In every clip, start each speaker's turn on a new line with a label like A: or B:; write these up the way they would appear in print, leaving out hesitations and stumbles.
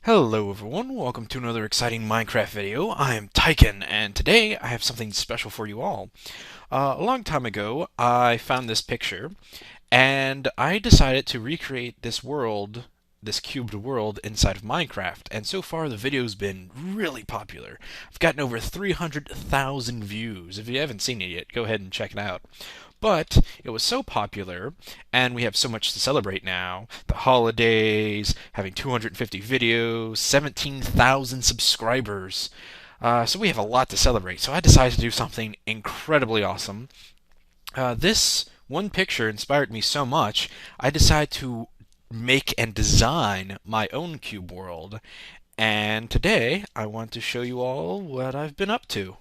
A: Hello everyone, welcome to another exciting Minecraft video. I am Tyken, and today I have something special for you all. A long time ago, I found this picture, and I decided to recreate this world, this cubed world inside of Minecraft, and so far the video's been really popular. I've gotten over 300,000 views. If you haven't seen it yet, go ahead and check it out. But it was so popular, and we have so much to celebrate now. The holidays, having 250 videos, 17,000 subscribers. So we have a lot to celebrate. So I decided to do something incredibly awesome. This one picture inspired me so much, I decided to make and design my own cube world. And today, I want to show you all what I've been up to.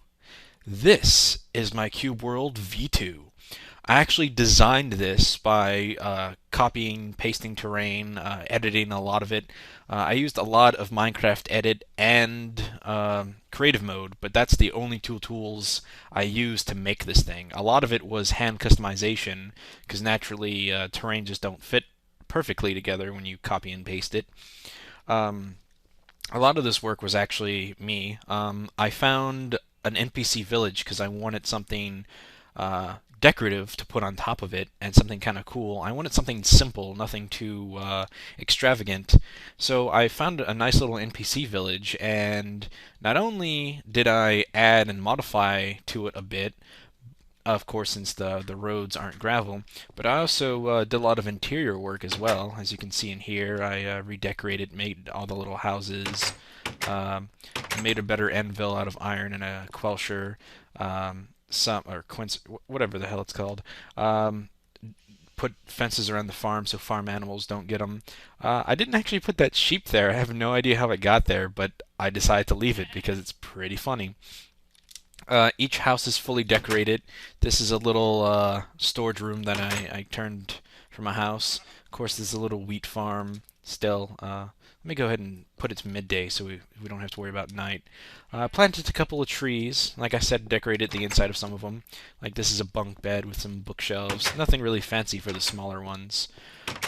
A: This is my cube world V2. I actually designed this by copying, pasting terrain, editing a lot of it. I used a lot of Minecraft Edit and Creative Mode, but that's the only two tools I used to make this thing. A lot of it was hand customization, because naturally terrain just don't fit perfectly together when you copy and paste it. Um, a lot of this work was actually me. I found an NPC village because I wanted something decorative to put on top of it and something kind of cool. I wanted something simple, nothing too extravagant. So I found a nice little NPC village, and not only did I add and modify to it a bit, of course, since the roads aren't gravel, but I also did a lot of interior work as well. As you can see in here, I redecorated, made all the little houses, made a better anvil out of iron and a quelcher, some or quince, whatever the hell it's called. Put fences around the farm so farm animals don't get them. I didn't actually put that sheep there. I have no idea how it got there, but I decided to leave it because it's pretty funny. Each house is fully decorated. This is a little storage room that I turned from a house. Of course, there's a little wheat farm still. Let me go ahead and put it to midday so we don't have to worry about night. Planted a couple of trees. Like I said, decorated the inside of some of them. Like this is a bunk bed with some bookshelves. Nothing really fancy for the smaller ones.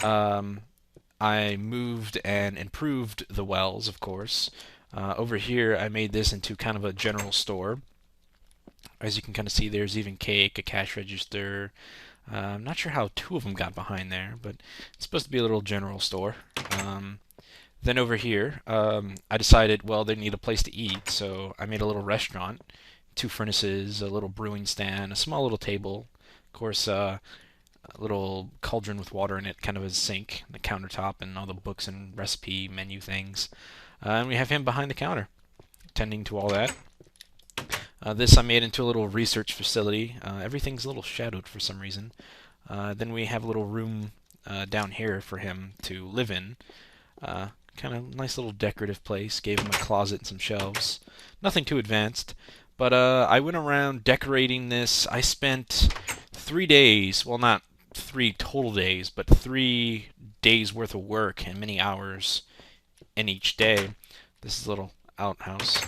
A: I moved and improved the wells, of course. Over here, I made this into kind of a general store. As you can kind of see, there's even cake, a cash register. I'm not sure how two of them got behind there, but it's supposed to be a little general store. Then over here, I decided, well, they need a place to eat, so I made a little restaurant, two furnaces, a little brewing stand, a small little table, of course, a little cauldron with water in it, kind of a sink, the countertop, and all the books and recipe menu things. And we have him behind the counter, tending to all that. This I made into a little research facility. Everything's a little shadowed for some reason. Then we have a little room down here for him to live in. Kind of nice little decorative place. Gave him a closet and some shelves. Nothing too advanced. But I went around decorating this. I spent 3 days, well, not 3 total days, but 3 days worth of work and many hours in each day. This is a little outhouse.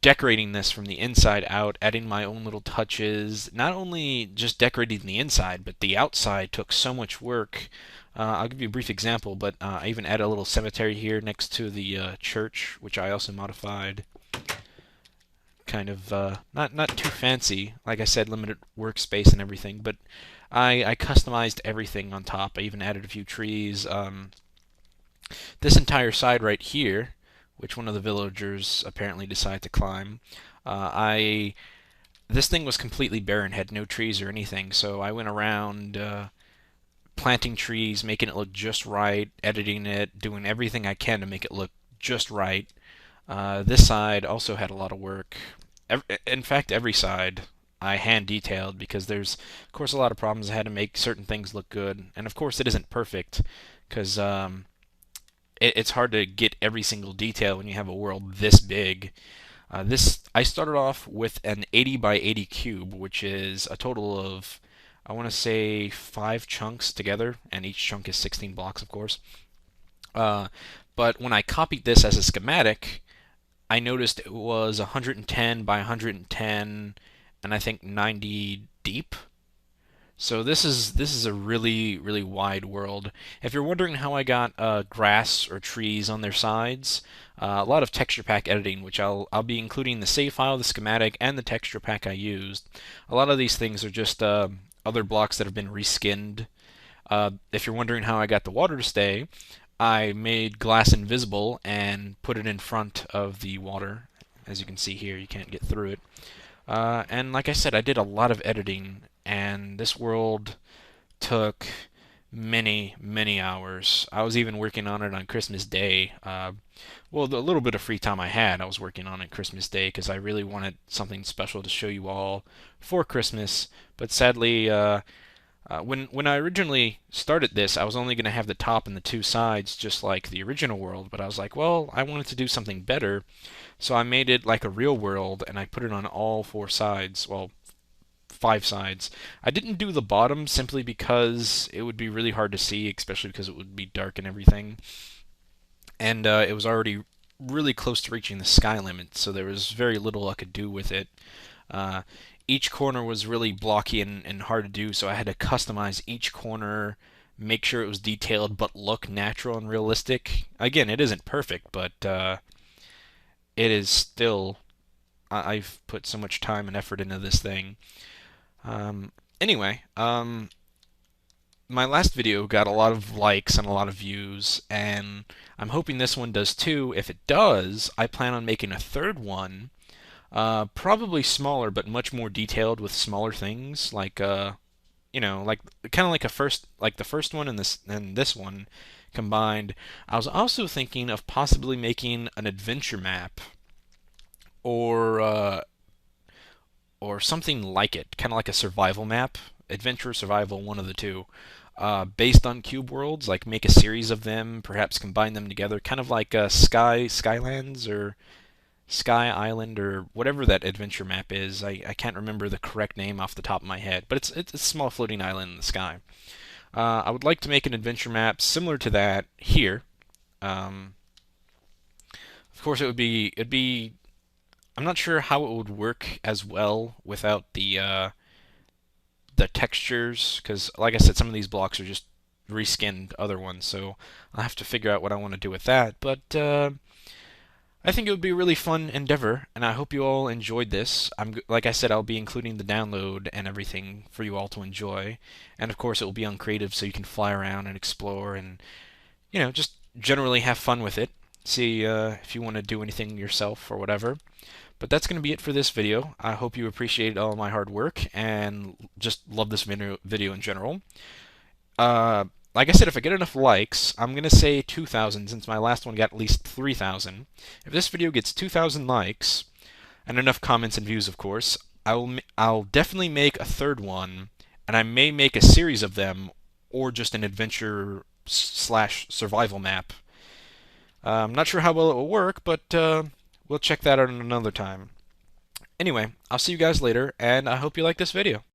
A: Decorating this from the inside out, adding my own little touches. Not only just decorating the inside, but the outside took so much work. I'll give you a brief example, but I even added a little cemetery here next to the church, which I also modified. Kind of not too fancy. Like I said, limited workspace and everything, but I customized everything on top. I even added a few trees. This entire side right here, which one of the villagers apparently decided to climb. This thing was completely barren, had no trees or anything, so I went around planting trees, making it look just right, editing it, doing everything I can to make it look just right. This side also had a lot of work. In fact, every side I hand detailed because there's, of course, a lot of problems. I had to make certain things look good, and of course, it isn't perfect because it's hard to get every single detail when you have a world this big. I started off with an 80 by 80 cube, which is a total of, I want to say, 5 chunks together, and each chunk is 16 blocks, of course. But when I copied this as a schematic, I noticed it was 110 by 110, and I think 90 deep. So this is a really wide world. If you're wondering how I got grass or trees on their sides, a lot of texture pack editing, which I'll be including the save file, the schematic, and the texture pack I used. A lot of these things are just other blocks that have been reskinned. If you're wondering how I got the water to stay, I made glass invisible and put it in front of the water. As you can see here, you can't get through it. And like I said, I did a lot of editing, and this world took many hours. I was even working on it on Christmas Day. Well, the little bit of free time I had, I was working on it Christmas Day because I really wanted something special to show you all for Christmas. But sadly, when I originally started this, I was only going to have the top and the two sides just like the original world, but I was like, well, I wanted to do something better, so I made it like a real world and I put it on all four sides, well, five sides. I didn't do the bottom simply because it would be really hard to see, especially because it would be dark and everything, and it was already really close to reaching the sky limit, so there was very little I could do with it. Uh, each corner was really blocky and hard to do, so I had to customize each corner, make sure it was detailed but look natural and realistic. Again, it isn't perfect, but it is still. I've put so much time and effort into this thing. Anyway, my last video got a lot of likes and a lot of views, and I'm hoping this one does too. If it does, I plan on making a third one. Probably smaller, but much more detailed with smaller things, like like kind of like the first one and this one combined. I was also thinking of possibly making an adventure map or or something like it, kind of like a survival map, adventure, survival, one of the two. Based on cube worlds, like make a series of them, perhaps combine them together, kind of like Skylands or Sky Island or whatever that adventure map is. I can't remember the correct name off the top of my head, but it's a small floating island in the sky. I would like to make an adventure map similar to that here. Um, of course, it'd be. I'm not sure how it would work as well without the textures, because like I said, some of these blocks are just reskinned other ones, so I'll have to figure out what I want to do with that. But I think it would be a really fun endeavor, and I hope you all enjoyed this. Like I said, I'll be including the download and everything for you all to enjoy, and of course it will be on creative, so you can fly around and explore and just generally have fun with it. See if you want to do anything yourself or whatever. But that's going to be it for this video. I hope you appreciate all my hard work and just love this video in general. Like I said, if I get enough likes, I'm going to say 2,000 since my last one got at least 3,000. If this video gets 2,000 likes, and enough comments and views, of course, I'll definitely make a third one, and I may make a series of them, or just an adventure slash survival map. I'm not sure how well it will work, but we'll check that out another time. Anyway, I'll see you guys later, and I hope you like this video.